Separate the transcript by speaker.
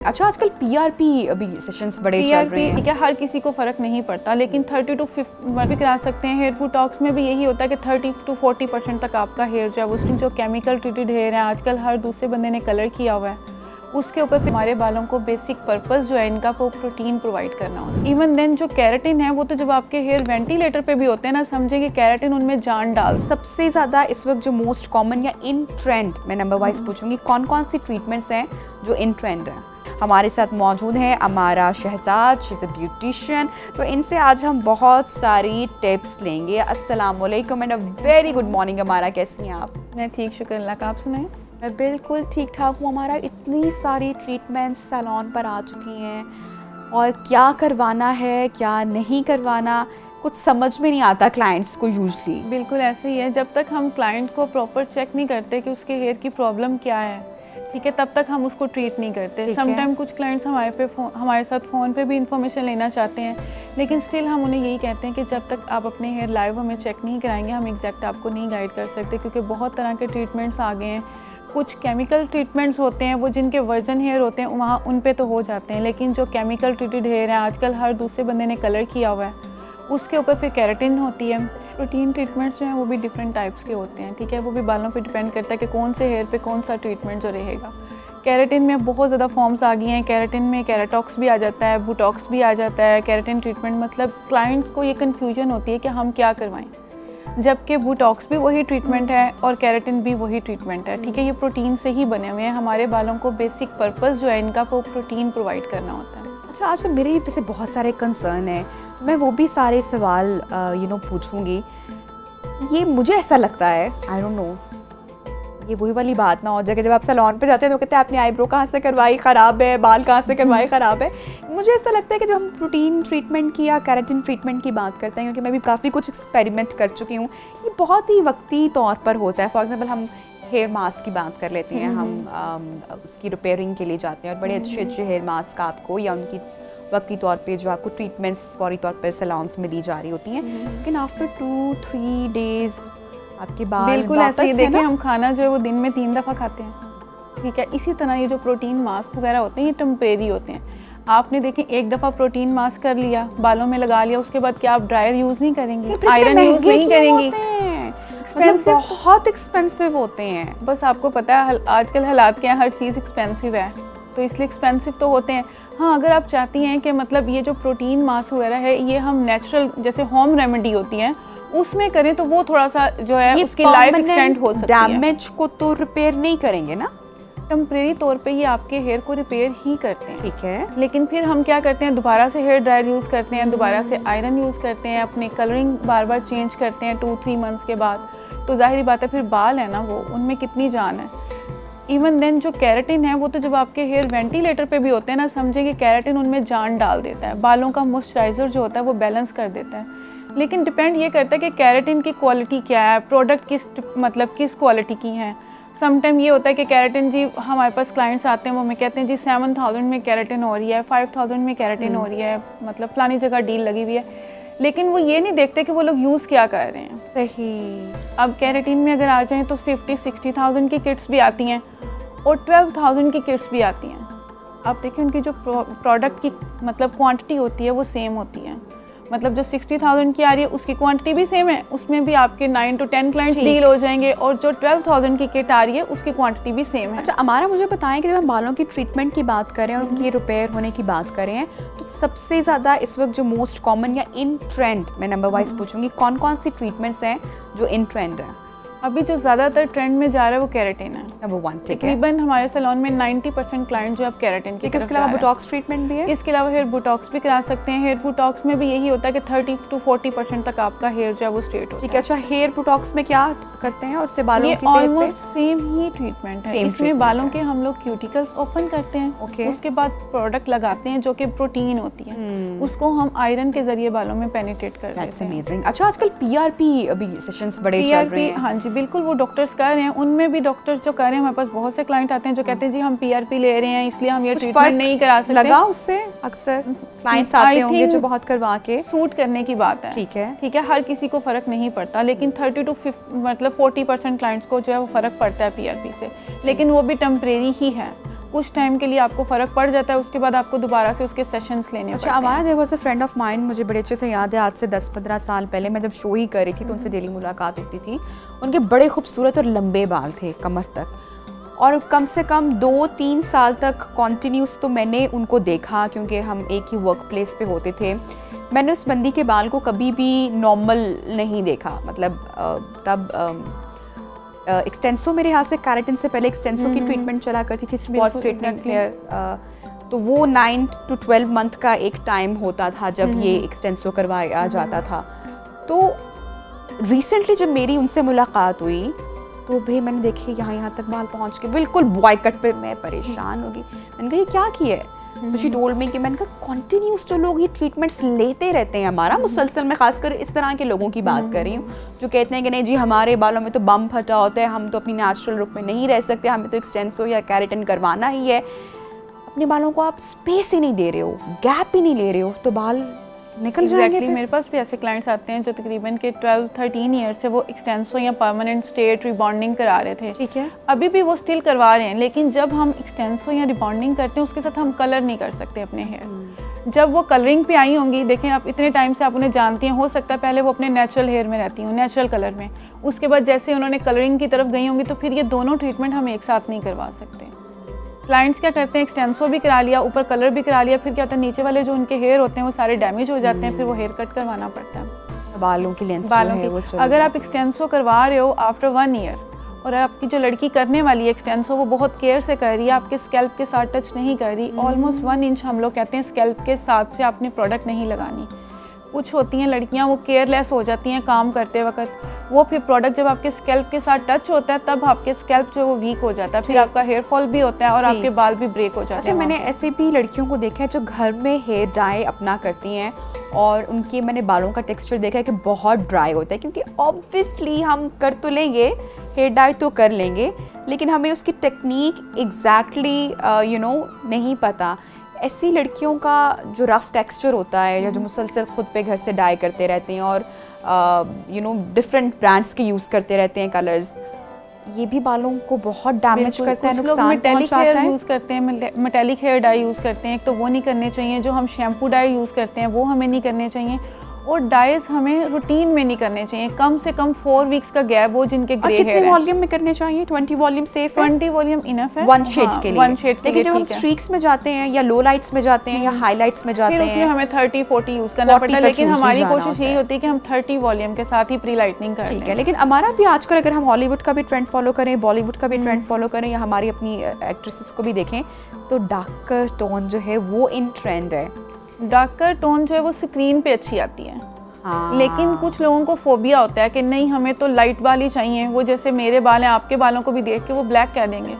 Speaker 1: अच्छा, आजकल पीआरपी अभी सेशंस बड़े चल रहे हैं।
Speaker 2: ठीक है, हर किसी को फ़र्क नहीं पड़ता, लेकिन 30 to 50 भी करा सकते हैं। हेयर बोटॉक्स में भी यही होता है कि 30 to 40% तक आपका हेयर जो है उसकी जो केमिकल ट्रीटेड हेयर है, आजकल हर दूसरे बंदे ने कलर किया हुआ है, उसके ऊपर हमारे बालों को बेसिक पर्पस जो है इनका वो प्रोटीन प्रोवाइड करना होता है। इवन देन जो केराटिन है वो तो जब आपके हेयर वेंटिलेटर पे भी होते हैं ना, समझे कि केराटिन उनमें जान डाल।
Speaker 1: सबसे ज़्यादा इस वक्त जो मोस्ट कॉमन या इन ट्रेंड, मैं नंबर वाइज पूछूंगी, कौन कौन सी ट्रीटमेंट्स हैं जो इन ट्रेंड हैं। हमारे साथ मौजूद हैं Amara Shahzad, she is a beautician. तो इनसे आज हम बहुत सारी टिप्स लेंगे। अस्सलाम वालेकुम and a very good morning अमारा, कैसी हैं आप?
Speaker 2: मैं ठीक, शुक्र अल्लाह का, आप सुनाएं?
Speaker 1: मैं बिल्कुल ठीक ठाक हूँ हमारा। इतनी सारी ट्रीटमेंट्स सैलून पर आ चुकी हैं और क्या करवाना है क्या नहीं करवाना कुछ समझ में नहीं आता क्लाइंट्स को यूजली।
Speaker 2: बिल्कुल ऐसे ही है, जब तक हम क्लाइंट को प्रॉपर चेक नहीं करते कि उसके हेयर की प्रॉब्लम क्या है, ठीक है, तब तक हम उसको ट्रीट नहीं करते। समटाइम कुछ क्लाइंट्स हमारे साथ फ़ोन पे भी इंफॉर्मेशन लेना चाहते हैं, लेकिन स्टिल हम उन्हें यही कहते हैं कि जब तक आप अपने हेयर लाइव हमें चेक नहीं कराएंगे हम एग्जैक्ट आपको नहीं गाइड कर सकते, क्योंकि बहुत तरह के ट्रीटमेंट्स आ गए हैं। कुछ केमिकल ट्रीटमेंट्स होते हैं, वो जिनके वर्जन हेयर होते हैं वहाँ उन पे तो हो जाते हैं, लेकिन जो केमिकल ट्रीटेड हेयर है, आजकल हर दूसरे बंदे ने कलर किया हुआ है, उसके ऊपर फिर केराटिन होती है। प्रोटीन ट्रीटमेंट्स जो हैं वो भी डिफरेंट टाइप्स के होते हैं, ठीक है, वो भी बालों पे डिपेंड करता है कि कौन से हेयर पे कौन सा ट्रीटमेंट जो रहेगा। केराटिन में बहुत ज़्यादा फॉर्म्स आ गई हैं। केराटिन में केराटॉक्स भी आ जाता है, बोटॉक्स भी आ जाता है। केराटिन ट्रीटमेंट मतलब क्लाइंट्स को ये कन्फ्यूजन होती है कि हम क्या करवाएं, जबकि बोटॉक्स भी वही ट्रीटमेंट है और केराटिन भी वही ट्रीटमेंट है, ठीक है। ये प्रोटीन से ही बने हुए हैं, हमारे बालों को बेसिक पर्पस जो है इनका वो प्रोटीन प्रोवाइड करना होता है।
Speaker 1: अच्छा, आज मेरे वैसे बहुत सारे कंसर्न हैं, मैं वो भी सारे सवाल पूछूंगी। ये मुझे ऐसा लगता है, आई डोंट नो, ये वही वाली बात ना हो जाए कि जब आप सैलून पे जाते हैं तो कहते हैं आपने आईब्रो कहाँ से करवाई, ख़राब है, बाल कहाँ से करवाए, ख़राब है। मुझे ऐसा लगता है कि जब हम प्रोटीन ट्रीटमेंट की या केराटिन ट्रीटमेंट की बात करते हैं, क्योंकि मैं भी काफ़ी कुछ एक्सपेरिमेंट कर चुकी हूँ, ये बहुत ही वक्ती तौर पर होता है। फॉर एग्जांपल हम हेयर मास्क की बात कर लेते हैं, हम उसकी रिपेयरिंग के लिए जाते हैं और बड़े अच्छे अच्छे हेयर मास्क आपको या उनकी वक्ती तौर पे जो आपको ट्रीटमेंट्स फौरी तौर पर सैलून्स में दी जा रही होती हैं, लेकिन आफ्टर 2-3 डेज़ आपके बाल
Speaker 2: बिल्कुल ऐसे ही। देखिए, हम खाना जो है वो दिन में 3 दफ़ा खाते हैं, ठीक है। इसी तरह ये जो प्रोटीन मास्क वगैरह होते हैं ये टेम्परेरी होते हैं। आपने देखिए एक दफ़ा प्रोटीन मास्क कर लिया, बालों में लगा लिया, उसके बाद क्या आप ड्रायर यूज़ नहीं करेंगी, आयरन यूज़ नहीं करेंगी?
Speaker 1: एक्सपेंसिव, बहुत एक्सपेंसिव होते हैं।
Speaker 2: बस आपको पता है आजकल हालात क्या है, हर चीज़ एक्सपेंसिव है, तो इसलिए एक्सपेंसिव तो होते हैं। हाँ, अगर आप चाहती हैं कि मतलब ये जो प्रोटीन मास्क वगैरह है ये हम नेचुरल जैसे होम रेमेडी होती हैं उसमें करें तो वो थोड़ा सा जो है उसकी लाइफ एक्सटेंड हो सकती है।
Speaker 1: डैमेज को तो रिपेयर नहीं करेंगे ना,
Speaker 2: टेम्परेरी तौर पे ये आपके हेयर को रिपेयर ही करते हैं,
Speaker 1: ठीक है।
Speaker 2: लेकिन फिर हम क्या करते हैं, दोबारा से हेयर ड्रायर यूज़ करते हैं, दोबारा से आयरन यूज़ करते हैं, अपने कलरिंग बार बार चेंज करते हैं 2-3 मंथ्स के बाद, तो जाहिर बात है फिर बाल है ना वो उनमें कितनी जान है। इवन देन जो केराटिन है वो तो जब आपके हेयर वेंटिलेटर पे भी होते हैं ना, समझे कि केराटिन उनमें जान डाल देता है, बालों का मॉइस्चराइज़र जो होता है वो बैलेंस कर देता है। लेकिन डिपेंड ये करता है कि केराटिन की क्वालिटी क्या है, प्रोडक्ट किस क्वालिटी की हैं। समटाइम ये होता है कि केराटिन जी, हमारे पास क्लाइंट्स आते हैं वो हमें कहते हैं जी 7000 में केराटिन हो रही है, 5000 में केराटिन हो रही है, मतलब फलानी जगह डील लगी हुई है, लेकिन वो ये नहीं देखते कि वो लोग यूज़ क्या कर रहे हैं।
Speaker 1: सही।
Speaker 2: अब केराटिन में अगर आ जाएँ तो 50-60,000 की किट्स भी आती हैं और 12,000 की किट्स भी आती हैं। अब देखिए उनकी जो प्रोडक्ट की मतलब क्वांटिटी होती है वो सेम होती है, मतलब जो 60,000 की आ रही है उसकी क्वांटिटी भी सेम है, उसमें भी आपके 9 to 10 क्लाइंट्स डील हो जाएंगे, और जो 12,000 की किट आ रही है उसकी क्वांटिटी भी सेम है।
Speaker 1: अच्छा, हमारा मुझे बताएं कि जब हम बालों की ट्रीटमेंट की बात करें और उनकी रिपेयर होने की बात करें, तो सबसे ज़्यादा इस वक्त जो मोस्ट कॉमन या इन ट्रेंड, मैं नंबर वाइज पूछूंगी, कौन कौन सी ट्रीटमेंट्स हैं जो इन ट्रेंड हैं?
Speaker 2: अभी जो ज़्यादातर ट्रेंड में जा रहा है वो केराटिन है,
Speaker 1: नंबर 1, ठीक है।
Speaker 2: तकरीबन हमारे सैलून में 90% क्लाइंट जो अब केराटिन की तरफ
Speaker 1: इसके अलावा बोटॉक्स ट्रीटमेंट भी है?
Speaker 2: इसके अलावा हेयर बोटॉक्स भी करा सकते हैं। हेयर बोटॉक्स में भी यही होता है कि 30 to 40% तक आपका हेयर जो है वो स्ट्रेट होता है,
Speaker 1: ठीक है। अच्छा, हेयर बोटॉक्स में क्या करते हैं और उससे बालों
Speaker 2: ये
Speaker 1: की सेहत पे?
Speaker 2: ऑलमोस्ट सेम ही ट्रीटमेंट है। इसमें बालों के हम लोग क्यूटिकल्स ओपन करते हैं, उसके बाद प्रोडक्ट लगाते हैं जो कि प्रोटीन होती है, उसको हम आयरन के जरिए बालों में पेनिट्रेट कर देते हैं।
Speaker 1: अच्छा, आजकल पीआरपी अभी सेशंस बड़े चल रहे हैं।
Speaker 2: हाँ जी बिल्कुल, वो डॉक्टर्स कर रहे हैं, उनमें भी डॉक्टर्स जो कर रहे हैं, हमारे पास बहुत से क्लाइंट आते हैं जो कहते हैं जी हम पीआरपी ले रहे हैं इसलिए हम ये ट्रीटमेंट नहीं करा सकते।
Speaker 1: लगा उससे अक्सर क्लाइंट्स आते होंगे जो बहुत करवा के
Speaker 2: सूट करने की बात है, ठीक है, हर किसी को फ़र्क नहीं पड़ता, लेकिन 30 to 40% क्लाइंट्स को जो है वो फ़र्क पड़ता है पीआरपी से, लेकिन वो भी टेम्परेरी ही है। कुछ टाइम के लिए आपको फ़र्क पड़ जाता है, उसके बाद आपको दोबारा से उसके सेशंस लेने
Speaker 1: अच्छा, हमारा there was a friend of mine, मुझे बड़े अच्छे से याद है, आज से 10-15 साल पहले मैं जब शो ही कर रही थी तो उनसे डेली मुलाकात होती थी। उनके बड़े खूबसूरत और लंबे बाल थे कमर तक, और कम से कम 2-3 साल तक कॉन्टीन्यूस तो मैंने उनको देखा, क्योंकि हम एक ही वर्क प्लेस पे होते थे। मैंने उस बंदी के बाल को कभी भी नॉर्मल नहीं देखा, मतलब तब एक्सटेंसो मेरे ख्याल से केराटिन से पहले एक्सटेंसो की ट्रीटमेंट चला करती थी, स्पॉट स्ट्रेटनिंग हेयर, तो वो 9 to 12 मंथ का एक टाइम होता था जब ये एक्सटेंसो करवाया जाता था। तो रिसेंटली जब मेरी उनसे मुलाकात हुई तो भाई मैंने देखे यहाँ तक बाल पहुँच के बिल्कुल बॉय कट पे, मैं परेशान हो गई। मैंने कहा ये क्या किया है? तो शी टोल्ड मी कि मैंने कहा कॉन्टिन्यूस जो लोग ये ट्रीटमेंट्स लेते रहते हैं हमारा मुसलसल, मैं खासकर इस तरह के लोगों की बात कर रही हूँ जो कहते हैं कि नहीं जी हमारे बालों में तो बम फटा होता है, हम तो अपनी नेचुरल लुक में नहीं रह सकते, हमें तो एक्सटेंसो या केराटिन करवाना ही है। अपने बालों को आप स्पेस ही नहीं दे रहे हो, गैप ही नहीं ले रहे हो, तो बाल निकल जाएंगे फिर।
Speaker 2: मेरे पास भी ऐसे क्लाइंट्स आते हैं जो तकरीबन के 12-13 ईयर से वो एक्सटेंसो या परमानेंट स्ट्रेट रिबॉन्डिंग करा रहे थे।
Speaker 1: ठीक है,
Speaker 2: अभी भी वो स्टिल करवा रहे हैं, लेकिन जब हम एक्सटेंसो या रिबॉन्डिंग करते हैं उसके साथ हम कलर नहीं कर सकते अपने हेयर। जब वो कलरिंग पे आई होंगी, देखें आप इतने टाइम से आप उन्हें जानती हैं, हो सकता है पहले वो अपने नेचुरल हेयर में रहती हूँ, नेचुरल कलर में, उसके बाद जैसे उन्होंने कलरिंग की तरफ गई होंगी तो फिर ये दोनों ट्रीटमेंट हम एक साथ नहीं करवा सकते। क्लाइंट्स क्या करते हैं, एक्सटेंसो भी करा लिया, ऊपर कलर भी करा लिया, फिर क्या होता है नीचे वाले जो उनके हेयर होते हैं वो सारे डैमेज हो जाते हैं, फिर वो हेयर कट करवाना पड़ता है।
Speaker 1: बालों की लेंथ
Speaker 2: बालों की अगर आप एक्सटेंसो करवा रहे हो आफ्टर 1 ईयर और आपकी जो लड़की करने वाली है एक्सटेंसो वो बहुत केयर से कर रही है, आपके स्कैल्प के साथ टच नहीं कर रही, ऑलमोस्ट 1 इंच हम लोग कहते हैं स्कैल्प के साथ से आपने प्रोडक्ट नहीं लगानी। कुछ होती हैं लड़कियां वो केयरलेस हो जाती हैं काम करते वक्त, वो फिर प्रोडक्ट जब आपके स्कैल्प के साथ टच होता है तब आपके स्कैल्प जो वो वीक हो जाता है, फिर आपका हेयर फॉल भी होता है और आपके बाल भी ब्रेक हो जाते हैं।
Speaker 1: अच्छा, मैंने ऐसे भी लड़कियों को देखा है जो घर में हेयर डाई अपना करती हैं और उनके मैंने बालों का टेक्सचर देखा है कि बहुत ड्राई होता है, क्योंकि ऑब्वियसली हम कर तो लेंगे हेयर डाई तो कर लेंगे, लेकिन हमें उसकी टेक्निक एग्जैक्टली नहीं पता। ऐसी लड़कियों का जो रफ़ टेक्सचर होता है या जो मुसलसल खुद पे घर से डाई करते रहते हैं और डिफरेंट ब्रांड्स के यूज़ करते रहते हैं कलर्स, ये भी बालों को बहुत डैमेज करता है, नुकसान पहुंचाता है।
Speaker 2: यूज़ करते हैं मेटेलिक हेयर डाई यूज़ करते हैं, तो वो नहीं करने चाहिए। जो हम शैम्पू डाई यूज़ करते हैं वो हमें नहीं करने चाहिए, और डाइज हमें रूटीन में नहीं करने चाहिए। कम से कम 4 वीक्स का गैप हो जिनके ग्रे हेयर है।
Speaker 1: कितने वॉल्यूम में करने चाहिए? 20 वॉल्यूम सेफ है?
Speaker 2: 20 वॉल्यूम इनफ है
Speaker 1: 1 शेड के लिए।
Speaker 2: 1 शेड के लिए।
Speaker 1: लेकिन जब हम स्ट्रीक्स में जाते हैं या लो लाइट्स में जाते हैं या हाईलाइट्स में जाते हैं,
Speaker 2: फिर उसमें हमें 30-40 यूज़ करना पड़ता है, लेकिन हमारी कोशिश यही होती है कि हम 30 वॉल्यूम के साथ ही प्री लाइटनिंग करें।
Speaker 1: ठीक है, लेकिन हमारा भी आजकल अगर हम हॉलीवुड का भी ट्रेंड फॉलो करें, बॉलीवुड का भी ट्रेंड फॉलो करें या हमारी अपनी एक्ट्रेसेस को भी देखें तो डार्कर टोन जो है वो इन ट्रेंड है।
Speaker 2: डार्कर टोन जो है वो स्क्रीन पे अच्छी आती है।
Speaker 1: हाँ।
Speaker 2: लेकिन कुछ लोगों को फोबिया होता है कि नहीं हमें तो लाइट बाल ही चाहिए, वो जैसे मेरे बाल हैं आपके बालों को भी देख के वो ब्लैक कह देंगे।